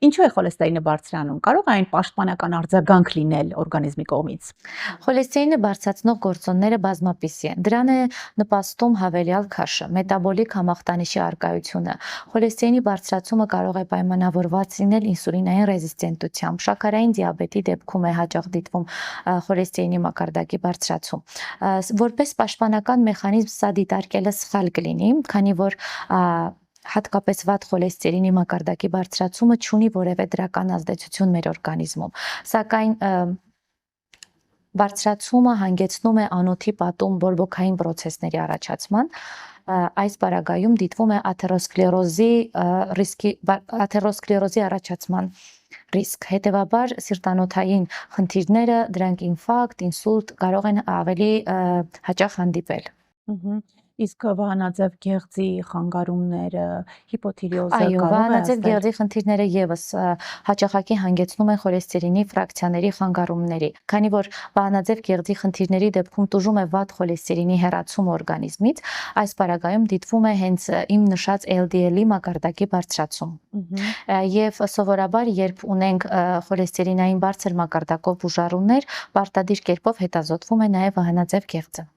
Ինչու է խոլեստերինը բարձրանում։ Կարող է այն պաշտպանական արձագանք լինել օրգանիզմի կողմից։ Խոլեստերինը բարձրացնող գործոնները բազմապիսի են։ Դրան է նպաստում հավելյալ քաշը, մետաբոլիկ համախտանիշի առկայությունը։ Խոլեստերինի բարձրացումը կարող է պայմանավորված լինել ինսուլինային ռեզիստենտությամբ, շաքարային դիաբետի դեպքում է հաճախ դիտվում խոլեստերինի մակարդակի բարձրացում։ Որպես պաշտպանական մեխանիզմ սա դիտարկելը սխալ կլինի, քանի որ հատկապես վատ խոլեստերինի մակարդակի բարձրացումը չունի որևէ դրական ազդեցություն մեր օրգանիզմում։ Սակայն բարձրացումը հանգեցնում է անոթի պատում բորբոքային պրոցեսների առաջացման։ Այս պարագայում դիտվում է աթերոսկլերոզի առաջացման ռիսկ։ Հետևաբար սիրտանոթային խնդիրները, դրանք ինֆարկտ, ինսուլտ կարող են ավելի հաճախ հանդիպել։ Իսկ վահանաձև գեղձի խանգարումները, հիպոթիրեոզը Այո, կարող է վահանաձև ազդել։ գեղձի խնդիրները եւս հաճախակի հանգեցնում են խոլեստերինի ֆրակցիաների խանգարումների, քանի որ վահանաձև գեղձի խնդիրների դեպքում տուժում է վատ խոլեստերինի հեռացում օրգանիզմից, այս պարագայում դիտվում է հենց իմ նշած LDL-ի մակարդակի բարձրացում։ Եվ սովորաբար, երբ ունենք խոլեստերինային բարձր մակարդակով բուժառումներ, պարտադիր կերպով հետազոտվում է նաև վահանաձև գեղձը։